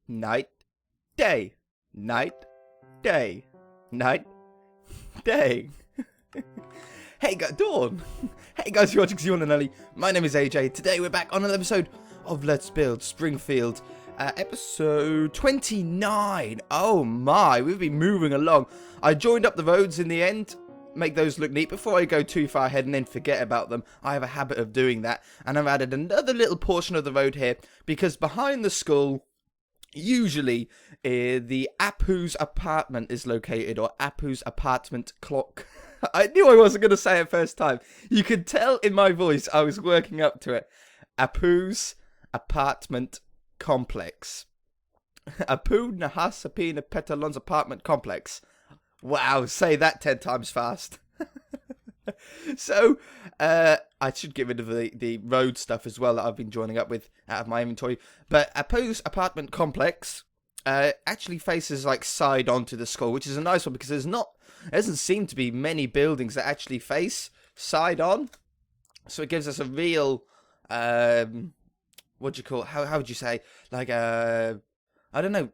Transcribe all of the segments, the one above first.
night, day, night, day, night, day. Hey guys, Dawn! Hey guys, you're watching Xion and Ellie. My name is AJ. Today we're back on another episode of Let's Build Springfield. Episode 29. Oh my, we've been moving along. I joined up the roads in the end. Make those look neat before I go too far ahead and then forget about them. I have a habit of doing that. And I've added another little portion of the road here because behind the school, usually the Apu's apartment is located, or Apu's apartment clock. I knew I wasn't going to say it first time. You could tell in my voice I was working up to it. Apu's apartment complex. Apu Nahasapina Petalon's apartment complex. Wow, say that 10 times fast. So, I should get rid of the road stuff as well that I've been joining up with out of my inventory. But Apu's apartment complex actually faces like side onto the school, which is a nice one because there doesn't seem to be many buildings that actually face side on. So it gives us a real, what do you call it? How would you say? Like, I don't know,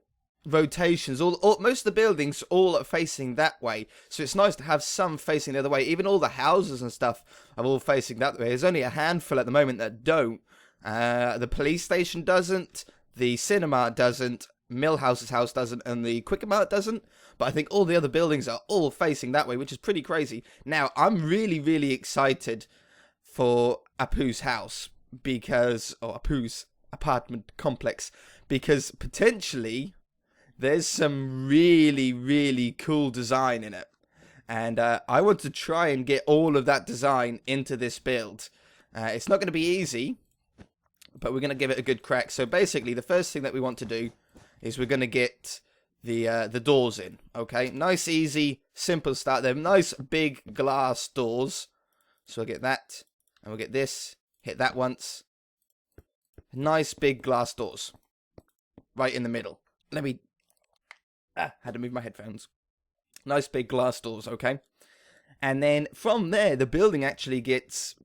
rotations. Most of the buildings all are facing that way. So it's nice to have some facing the other way. Even all the houses and stuff are all facing that way. There's only a handful at the moment that don't. The police station doesn't. The cinema doesn't. Millhouse's house doesn't, and the Quickermart doesn't, but I think all the other buildings are all facing that way, which is pretty crazy. Now, I'm really, really excited for Apu's house, or Apu's apartment complex, because potentially there's some really, really cool design in it, and I want to try and get all of that design into this build. It's not going to be easy, but we're going to give it a good crack. So basically, the first thing that we want to do is we're going to get the doors in, okay? Nice, easy, simple start. They're nice, big glass doors. So we'll get that, and we'll get this, hit that once. Nice, big glass doors. Right in the middle. Let me... had to move my headphones. Nice, big glass doors, okay? And then from there, the building actually gets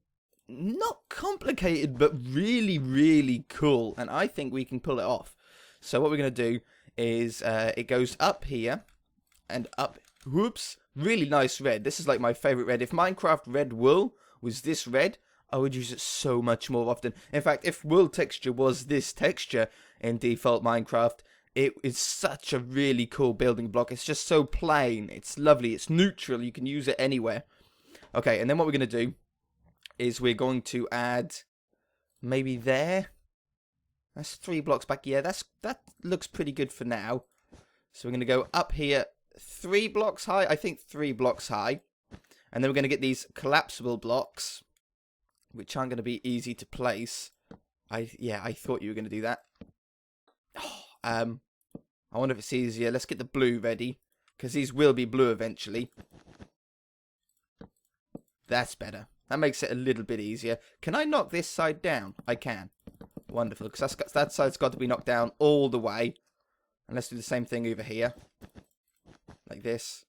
not complicated, but really, really cool. And I think we can pull it off. So what we're going to do is it goes up here and up. Whoops. Really nice red. This is like my favorite red. If Minecraft red wool was this red, I would use it so much more often. In fact, if wool texture was this texture in default Minecraft, it is such a really cool building block. It's just so plain. It's lovely. It's neutral. You can use it anywhere. Okay, and then what we're going to do is we're going to add maybe there. That's 3 blocks back. Yeah, that looks pretty good for now. So we're going to go up here 3 blocks high. I think 3 blocks high. And then we're going to get these collapsible blocks, which aren't going to be easy to place. I thought you were going to do that. I wonder if it's easier. Let's get the blue ready, because these will be blue eventually. That's better. That makes it a little bit easier. Can I knock this side down? I can. Wonderful, because that side's got to be knocked down all the way. And let's do the same thing over here. Like this.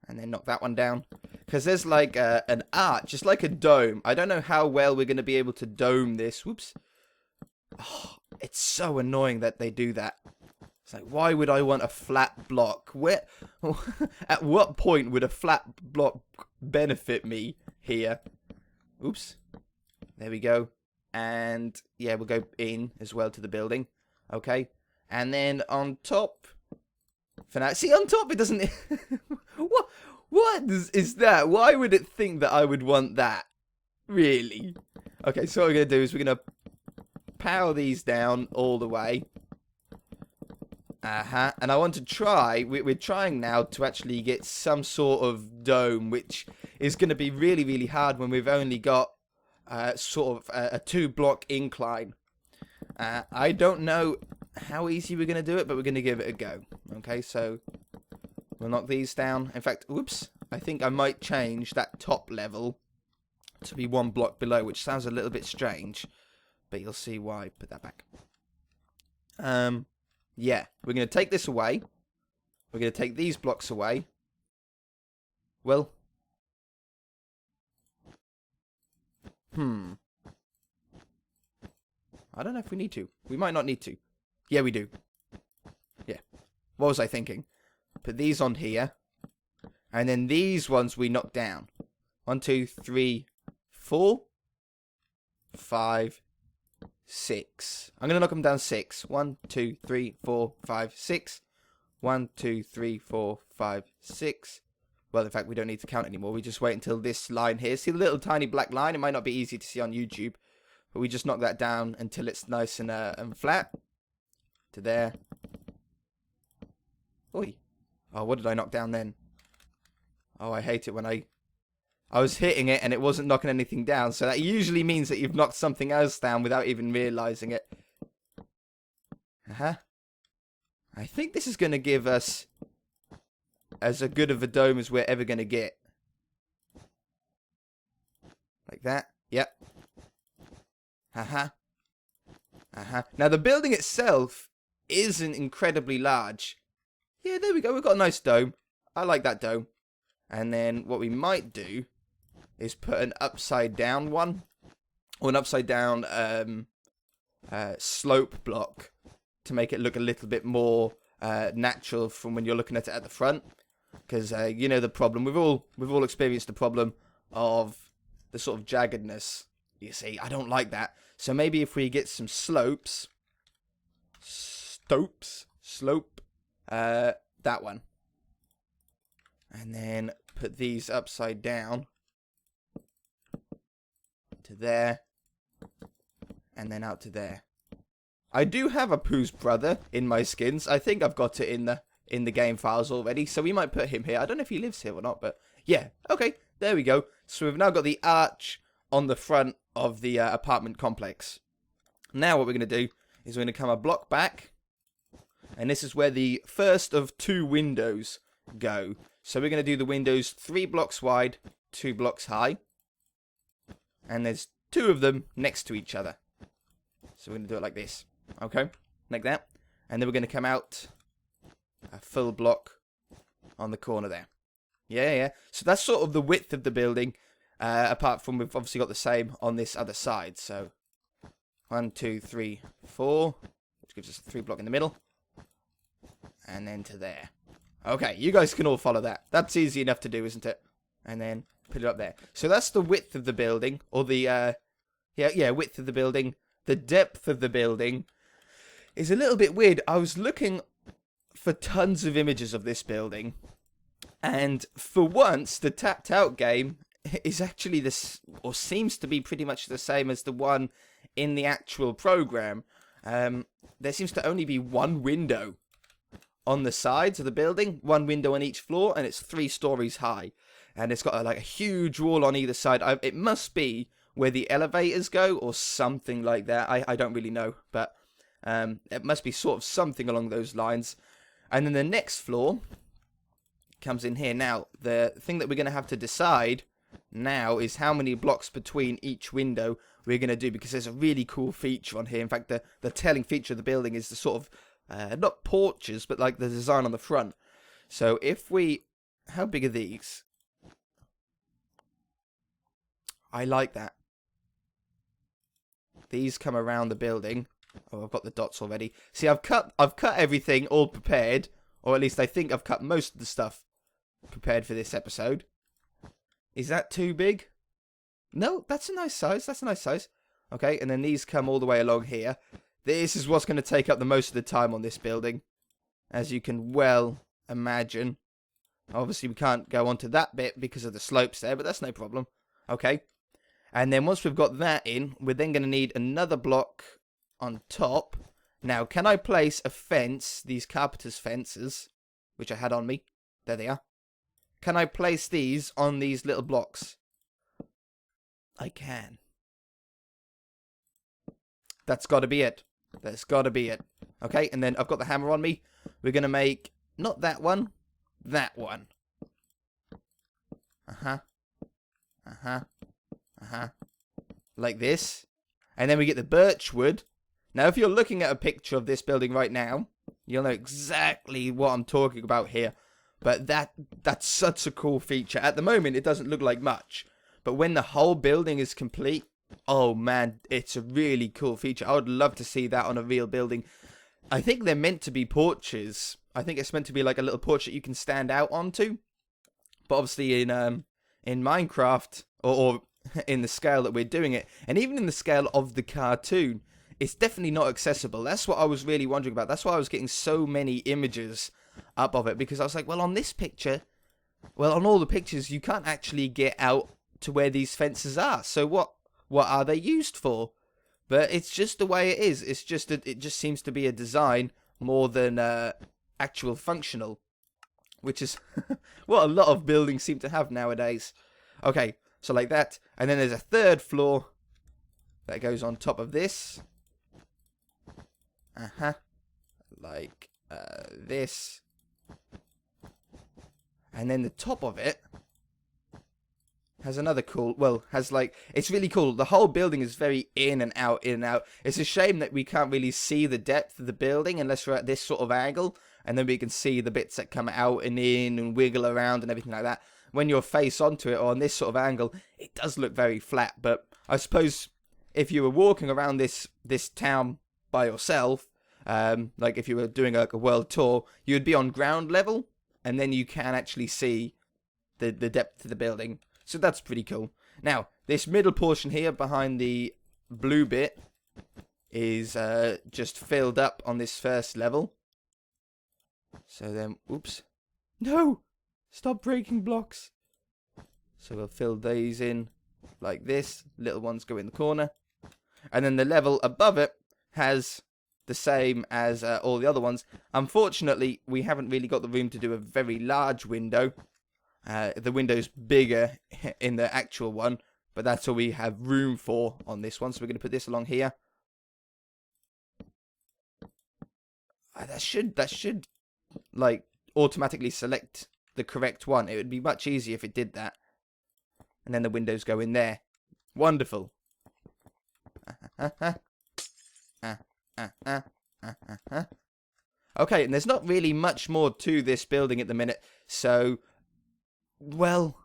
And then knock that one down. Because there's like an arch, just like a dome. I don't know how well we're going to be able to dome this. Whoops. Oh, it's so annoying that they do that. It's like, why would I want a flat block? At what point would a flat block benefit me here? Oops. There we go. And yeah, we'll go in as well to the building. Okay. And then on top. For now. See, on top it doesn't... What is that? Why would it think that I would want that? Really? Okay, so what we're going to do is we're going to power these down all the way. And I want to try... We're trying now to actually get some sort of dome, which is going to be really, really hard when we've only got sort of a 2-block incline. I don't know how easy we're going to do it, but we're going to give it a go. Okay, so we'll knock these down. In fact, whoops, I think I might change that top level to be 1 block below, which sounds a little bit strange, but you'll see why. Put that back. Yeah, we're going to take this away. We're going to take these blocks away. Well, I don't know if we need to. We might not need to. Yeah, we do. Yeah. What was I thinking? Put these on here. And then these ones we knock down. 1, 2, 3, 4, 5, 6. I'm going to knock them down 6. 1, 2, 3, 4, 5, 6. 1, 2, 3, 4, 5, 6. Well, in fact, we don't need to count anymore. We just wait until this line here. See the little tiny black line? It might not be easy to see on YouTube. But we just knock that down until it's nice and flat. To there. Oi. Oh, what did I knock down then? Oh, I hate it when I was hitting it and it wasn't knocking anything down. So that usually means that you've knocked something else down without even realizing it. Uh-huh. I think this is going to give us as a good of a dome as we're ever going to get. Like that. Yep. Uh-huh. Uh-huh. Now, the building itself isn't incredibly large. Yeah, there we go. We've got a nice dome. I like that dome. And then what we might do is put an upside down one. Or an upside down slope block to make it look a little bit more natural from when you're looking at it at the front. Because you know the problem. We've all experienced the problem of the sort of jaggedness. You see, I don't like that. So maybe if we get some slopes, slope, that one. And then put these upside down to there. And then out to there. I do have a Pooh's brother in my skins. I think I've got it in the game files already. So we might put him here. I don't know if he lives here or not, but yeah. Okay, there we go. So we've now got the arch on the front of the apartment complex. Now what we're going to do is we're going to come a block back. And this is where the first of 2 windows go. So we're going to do the windows 3 blocks wide, 2 blocks high. And there's 2 of them next to each other. So we're going to do it like this. Okay, like that. And then we're going to come out a full block on the corner there. Yeah. So that's sort of the width of the building. Apart from we've obviously got the same on this other side. So 1, 2, 3, 4. Which gives us a 3 block in the middle. And then to there. Okay, you guys can all follow that. That's easy enough to do, isn't it? And then put it up there. So that's the width of the building. Or the, width of the building. The depth of the building is a little bit weird. I was looking for tons of images of this building. And for once, the tapped out game is actually this, or seems to be pretty much the same as the one in the actual program. There seems to only be 1 window on the sides of the building, 1 window on each floor, and it's 3 stories high. And it's got like a huge wall on either side. It must be where the elevators go, or something like that. I don't really know, but it must be sort of something along those lines. And then the next floor comes in here. Now, the thing that we're going to have to decide now is how many blocks between each window we're going to do, because there's a really cool feature on here. In fact, the telling feature of the building is the sort of, not porches, but like the design on the front. So if we, how big are these? I like that. These come around the building. Oh, I've got the dots already. See, I've cut everything all prepared, or at least I think I've cut most of the stuff prepared for this episode. Is that too big? No, that's a nice size. That's a nice size. Okay, and then these come all the way along here. This is what's going to take up the most of the time on this building, as you can well imagine. Obviously, we can't go onto that bit because of the slopes there, but that's no problem. Okay. And then once we've got that in, we're then going to need another block on top. Now, can I place a fence, these carpenter's fences, which I had on me? There they are. Can I place these on these little blocks? I can. That's got to be it. That's got to be it. Okay, and then I've got the hammer on me. We're going to make, not that one, that one. Like this. And then we get the birch wood. Now, if you're looking at a picture of this building right now, you'll know exactly what I'm talking about here. But that's such a cool feature. At the moment, it doesn't look like much. But when the whole building is complete, oh man, it's a really cool feature. I would love to see that on a real building. I think they're meant to be porches. I think it's meant to be like a little porch that you can stand out onto. But obviously in Minecraft, or in the scale that we're doing it, and even in the scale of the cartoon, it's definitely not accessible. That's what I was really wondering about. That's why I was getting so many images up of it, because I was like, well, on this picture, well, on all the pictures, you can't actually get out to where these fences are. So what are they used for? But it's just the way it is. It's just that it just seems to be a design more than actual functional, which is what a lot of buildings seem to have nowadays. Okay, so like that, and then there's a third floor that goes on top of this. Like this. And then the top of it has another cool, well, has like, it's really cool. The whole building is very in and out, in and out. It's a shame that we can't really see the depth of the building unless we're at this sort of angle. And then we can see the bits that come out and in and wiggle around and everything like that. When you're face onto it or on this sort of angle, it does look very flat. But I suppose if you were walking around this town by yourself, like if you were doing like a world tour, you would be on ground level. And then you can actually see the depth of the building. So that's pretty cool. Now, this middle portion here behind the blue bit is just filled up on this first level. So then, oops. No! Stop breaking blocks. So we'll fill these in like this. Little ones go in the corner. And then the level above it has the same as all the other ones. Unfortunately, we haven't really got the room to do a very large window. The window's bigger in the actual one, but that's all we have room for on this one. So we're going to put this along here. That should like automatically select the correct one. It would be much easier if it did that. And then the windows go in there. Wonderful. Okay, and there's not really much more to this building at the minute, so, well,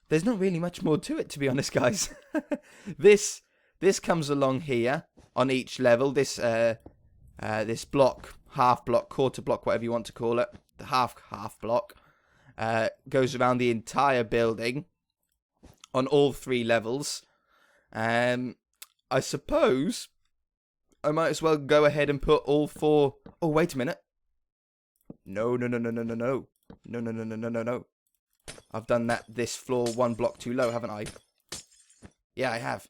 there's not really much more to it, to be honest, guys. This comes along here on each level. This block, half block, quarter block, whatever you want to call it, the half block, goes around the entire building on all 3 levels. I suppose I might as well go ahead and put all 4... Oh, wait a minute. No. I've done this floor 1 block too low, haven't I? Yeah, I have.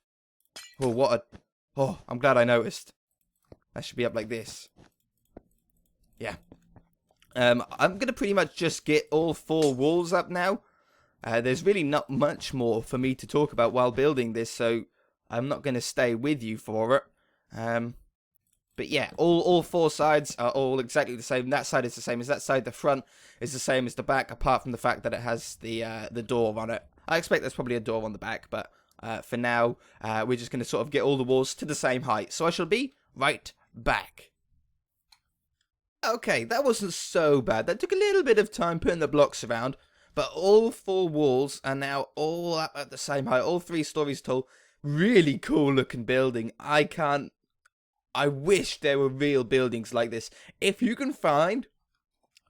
Oh, I'm glad I noticed. That should be up like this. Yeah. I'm going to pretty much just get all 4 walls up now. There's really not much more for me to talk about while building this, so I'm not going to stay with you for it. But yeah, all 4 sides are all exactly the same. That side is the same as that side. The front is the same as the back, apart from the fact that it has the door on it. I expect there's probably a door on the back, but for now, we're just going to sort of get all the walls to the same height. So I shall be right back. Okay, that wasn't so bad. That took a little bit of time putting the blocks around, but all 4 walls are now all up at the same height, all 3 stories tall. Really cool looking building. I wish there were real buildings like this. If you can find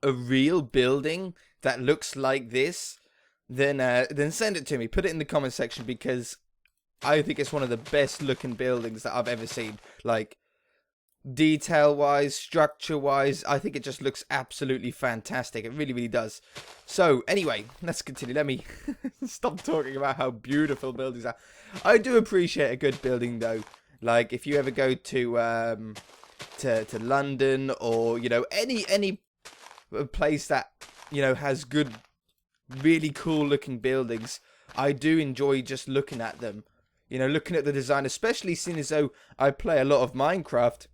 a real building that looks like this, then send it to me. Put it in the comment section, because I think it's one of the best looking buildings that I've ever seen. Like, detail-wise, structure-wise, I think it just looks absolutely fantastic. It really, really does. So, anyway, let's continue. Let me stop talking about how beautiful buildings are. I do appreciate a good building, though. Like, if you ever go to London, or, you know, any place that, you know, has good, really cool looking buildings, I do enjoy just looking at them. You know, looking at the design, especially seeing as though I play a lot of Minecraft.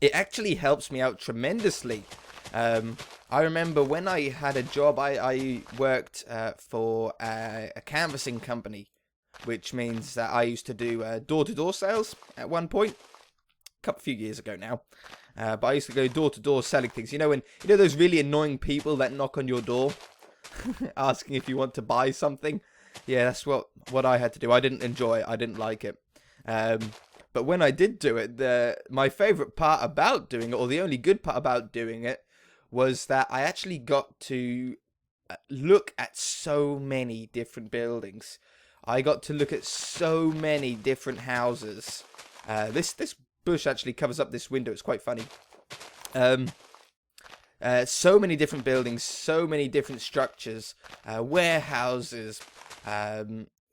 It actually helps me out tremendously. I remember when I had a job, I worked for a canvassing company, which means that I used to do door-to-door sales at one point, a few years ago now. But I used to go door-to-door selling things. You know, those really annoying people that knock on your door, asking if you want to buy something. Yeah, that's what I had to do. I didn't enjoy it. I didn't like it. But when I did do it, my favorite part about doing it, or the only good part about doing it, was that I actually got to look at so many different buildings. I got to look at so many different houses. This bush actually covers up this window. It's quite funny. So many different buildings, so many different structures, warehouses,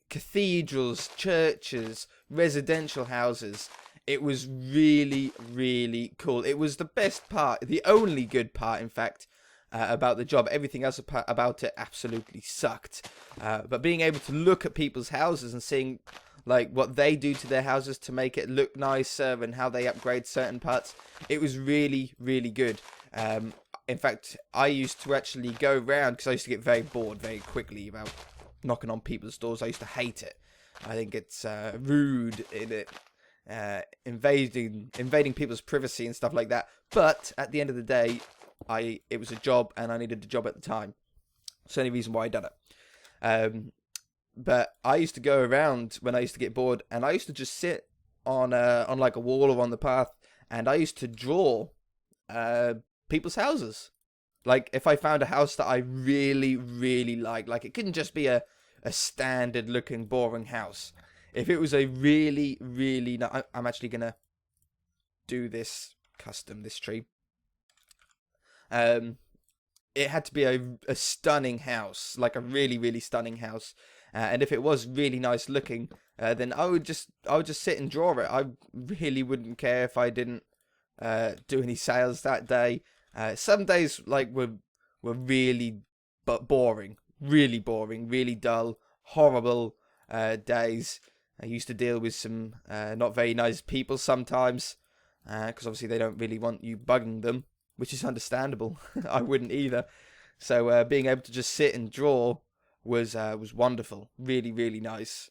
cathedrals, churches, residential houses. It was really, really cool. It was the best part, the only good part, in fact, about the job. Everything else about it absolutely sucked. But being able to look at people's houses and seeing like what they do to their houses to make it look nicer and how they upgrade certain parts, it was really, really good. In fact, I used to actually go around, because I used to get very bored very quickly about knocking on people's doors. I used to hate it. I think it's rude in it, invading people's privacy and stuff like that. But at the end of the day, it was a job, and I needed a job at the time. It's the only reason why I done it. But I used to go around when I used to get bored, and I used to just sit on like a wall or on the path, and I used to draw people's houses. Like, if I found a house that I really, really like it couldn't just be a standard looking boring house. If it was a really, really I'm actually gonna do this custom, this tree. It had to be a stunning house, like a really, really stunning house. And if it was really nice looking, then I would just sit and draw it. I really wouldn't care if I didn't do any sales that day. Some days like were really boring, really dull, horrible days. I used to deal with some not very nice people sometimes, because obviously they don't really want you bugging them, which is understandable. I wouldn't either. So being able to just sit and draw was wonderful, really, really nice.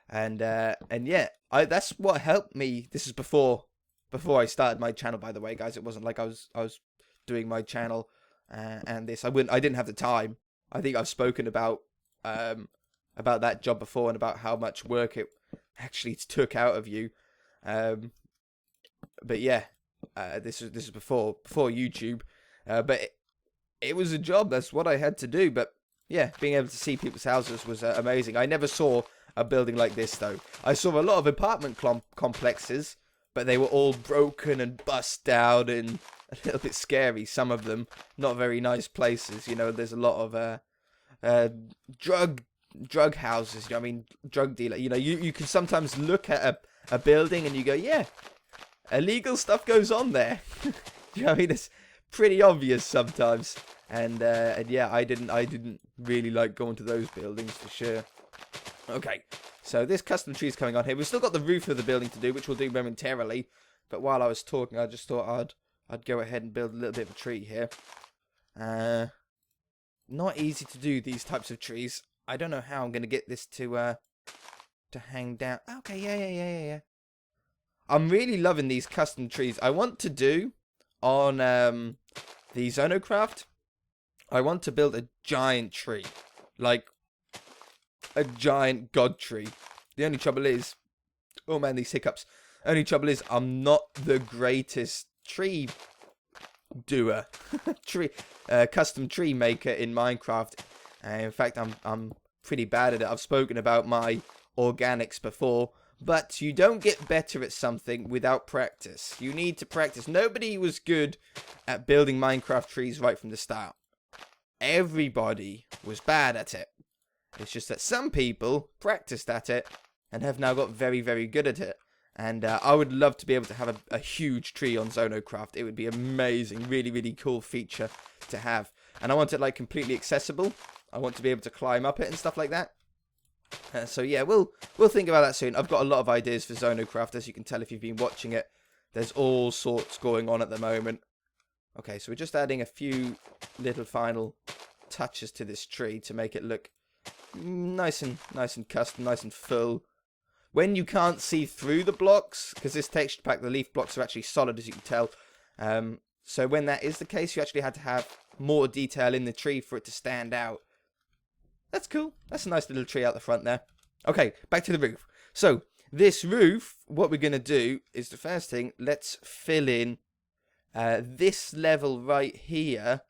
And yeah, that's what helped me. This is before I started my channel, by the way, guys. It wasn't like I was doing my channel and this. I didn't have the time. I think I've spoken about that job before, and about how much work it actually took out of you. But yeah, this is before YouTube. But it was a job. That's what I had to do. But yeah, being able to see people's houses was amazing. I never saw a building like this, though. I saw a lot of apartment complexes, but they were all broken and bust down and a little bit scary. Some of them, not very nice places. You know, there's a lot of drug houses. You know, I mean, drug dealer. You know, you can sometimes look at a building and you go, yeah, illegal stuff goes on there. You know, I mean, it's pretty obvious sometimes. And yeah, I didn't really like going to those buildings for sure. Okay, so this custom tree is coming on here. We've still got the roof of the building to do, which we'll do momentarily. But while I was talking, I just thought I'd go ahead and build a little bit of a tree here. Not easy to do these types of trees. I don't know how I'm going to get this to hang down. Okay, yeah. I'm really loving these custom trees. I want to do on the Zonocraft, I want to build a giant tree. Like a giant god tree. The only trouble is, oh man, these hiccups. Only trouble is, I'm not the greatest tree doer, custom tree maker in Minecraft. In fact, I'm pretty bad at it. I've spoken about my organics before, but you don't get better at something without practice. You need to practice. Nobody was good at building Minecraft trees right from the start. Everybody was bad at it. It's just that some people practiced at it and have now got very, very good at it. And I would love to be able to have a huge tree on Zonocraft. It would be amazing. Really, really cool feature to have. And I want it like completely accessible. I want to be able to climb up it and stuff like that. So yeah, we'll think about that soon. I've got a lot of ideas for Zonocraft, as you can tell if you've been watching it. There's all sorts going on at the moment. Okay, so we're just adding a few little final touches to this tree to make it look nice and custom, nice and full. When you can't see through the blocks, because this texture pack, the leaf blocks are actually solid, as you can tell. So when that is the case, you actually had to have more detail in the tree for it to stand out. That's cool. That's a nice little tree out the front there. Okay, back to the roof. So, This roof, what we're going to do is the first thing, let's fill in this level right here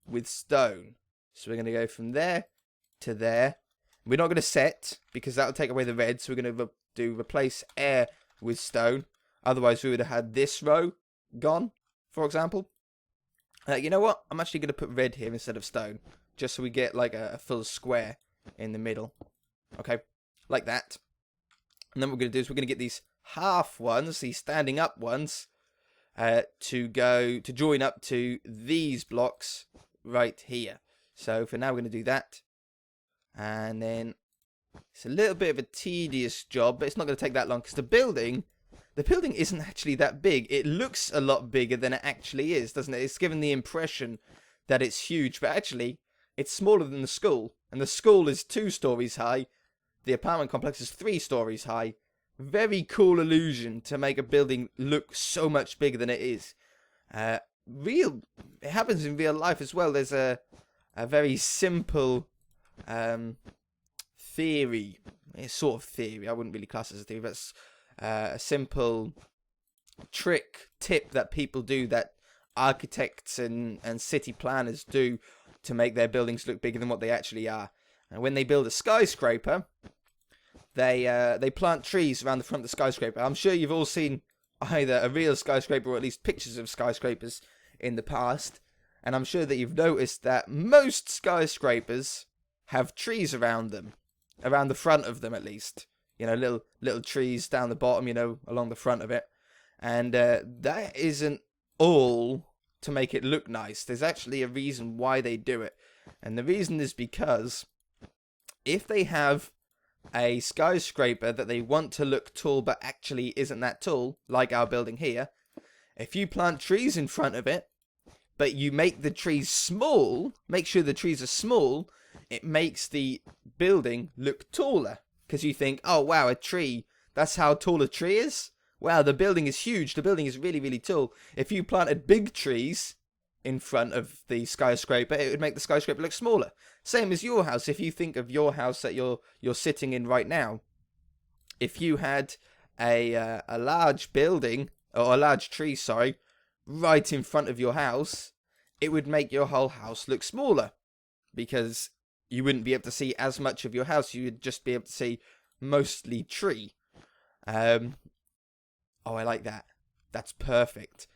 with stone. So we're going to go from there to there. We're not going to set, because that'll take away the red, so we're going to do replace air with stone. Otherwise, we would have had this row gone, for example. You know what? I'm actually going to put red here instead of stone, just so we get like a full square in the middle. Okay, like that. And then what we're going to do is we're going to get these half ones, these standing up ones, to join up to these blocks right here. So for now, we're going to do that. And then it's a little bit of a tedious job, but it's not going to take that long, because the building isn't actually that big. It looks a lot bigger than it actually is, doesn't it? It's given the impression that it's huge, but actually it's smaller than the school. And the school is 2 stories high. The apartment complex is 3 stories high. Very cool illusion to make a building look so much bigger than it is. It happens in real life as well. There's a very simple theory. It's sort of theory. I wouldn't really class it as a theory, but it's a simple tip that people do, that architects and city planners do to make their buildings look bigger than what they actually are. And when they build a skyscraper, they plant trees around the front of the skyscraper. I'm sure you've all seen either a real skyscraper or at least pictures of skyscrapers in the past. And I'm sure that you've noticed that most skyscrapers have trees around them, around the front of them at least. You know, little trees down the bottom, you know, along the front of it. And that isn't all to make it look nice. There's actually a reason why they do it. And the reason is because if they have a skyscraper that they want to look tall but actually isn't that tall, like our building here, if you plant trees in front of it, but you make the trees small, make sure the trees are small, it makes the building look taller. Because you think, oh wow, a tree, that's how tall a tree is? Wow, the building is huge, the building is really, really tall. If you planted big trees in front of the skyscraper, it would make the skyscraper look smaller. Same as your house. If you think of your house that you're sitting in right now, if you had a large building, or a large tree, sorry, right in front of your house, it would make your whole house look smaller, because you wouldn't be able to see as much of your house. You would just be able to see mostly tree. Oh, I like that. That's perfect.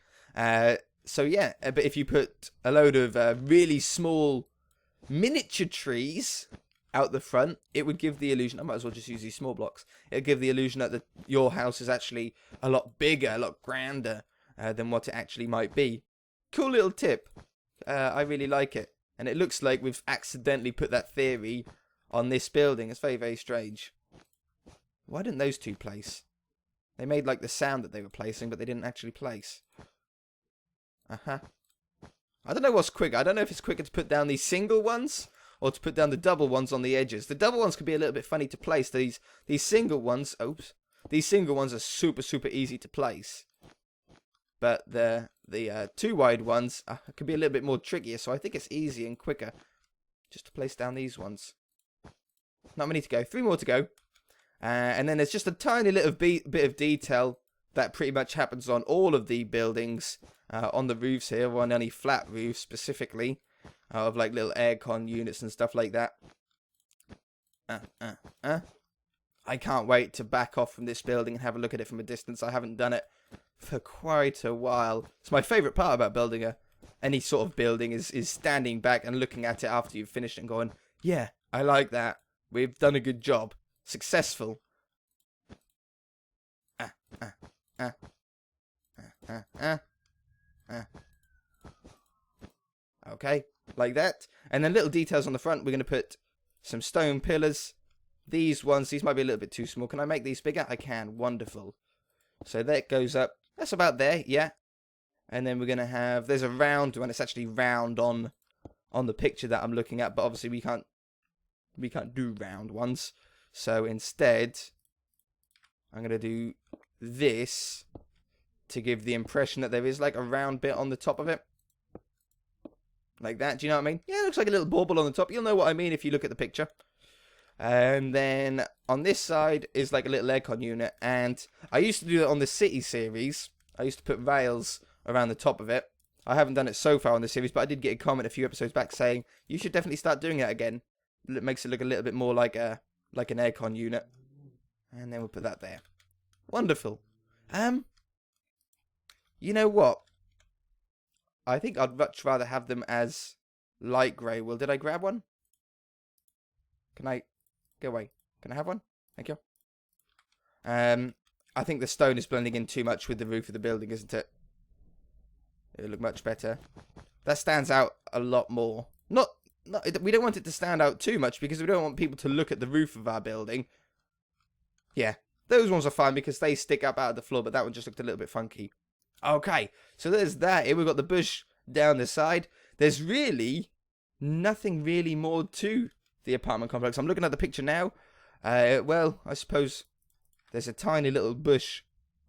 So yeah, but if you put a load of really small miniature trees out the front, it would give the illusion, I might as well just use these small blocks, it would give the illusion that your house is actually a lot bigger, a lot grander than what it actually might be. Cool little tip. I really like it. And it looks like we've accidentally put that theory on this building. It's very, very strange. Why didn't those two place? They made like the sound that they were placing, but they didn't actually place. I don't know what's quicker. I don't know if it's quicker to put down these single ones or to put down the double ones on the edges. The double ones could be a little bit funny to place. These single ones, these single ones are super, super easy to place. But the 2 wide ones could be a little bit more trickier, so I think it's easier and quicker just to place down these ones. Not many to go, 3 more to go. And then there's just a tiny little bit of detail that pretty much happens on all of the buildings, on the roofs here, or on any flat roofs specifically, of like little aircon units and stuff like that. I can't wait to back off from this building and have a look at it from a distance. I haven't done it for quite a while. It's my favourite part about building any sort of building is standing back and looking at it after you've finished it and going, yeah, I like that. We've done a good job. Successful. Okay, like that. And then little details on the front. We're going to put some stone pillars. These ones, these might be a little bit too small. Can I make these bigger? I can. Wonderful. So that goes up. That's about there, yeah. And then we're going to have, there's a round one. It's actually round on the picture that I'm looking at, but obviously we can't do round ones. So instead, I'm going to do this to give the impression that there is like a round bit on the top of it. Like that, do you know what I mean? Yeah, it looks like a little bauble on the top. You'll know what I mean if you look at the picture. And then on this side is like a little aircon unit. And I used to do that on the city series. I used to put rails around the top of it. I haven't done it so far on the series, but I did get a comment a few episodes back saying you should definitely start doing that again. It makes it look a little bit more like an aircon unit. And then we'll put that there. Wonderful. You know what? I think I'd much rather have them as light grey. Well, did I grab one? Can I go away? Can I have one? Thank you. I think the stone is blending in too much with the roof of the building, isn't it? It'll look much better. That stands out a lot more. We don't want it to stand out too much because we don't want people to look at the roof of our building. Yeah, those ones are fine because they stick up out of the floor, but that one just looked a little bit funky. Okay, so there's that. Here we've got the bush down the side. There's really nothing really more to the apartment complex. I'm looking at the picture now. Well, I suppose there's a tiny little bush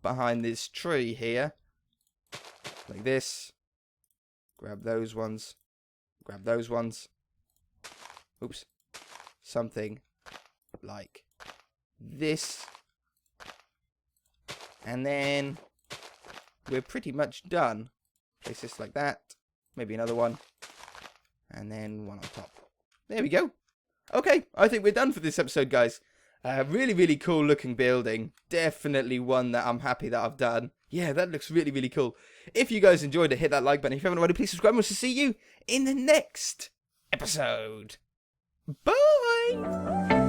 behind this tree here. Like this. Grab those ones. Grab those ones. Oops. Something like this. And then we're pretty much done. Place this like that. Maybe another one. And then one on top. There we go. Okay, I think we're done for this episode, guys. Really, really cool looking building. Definitely one that I'm happy that I've done. Yeah, that looks really, really cool. If you guys enjoyed it, hit that like button. If you haven't already, please subscribe. And we'll see you in the next episode. Bye!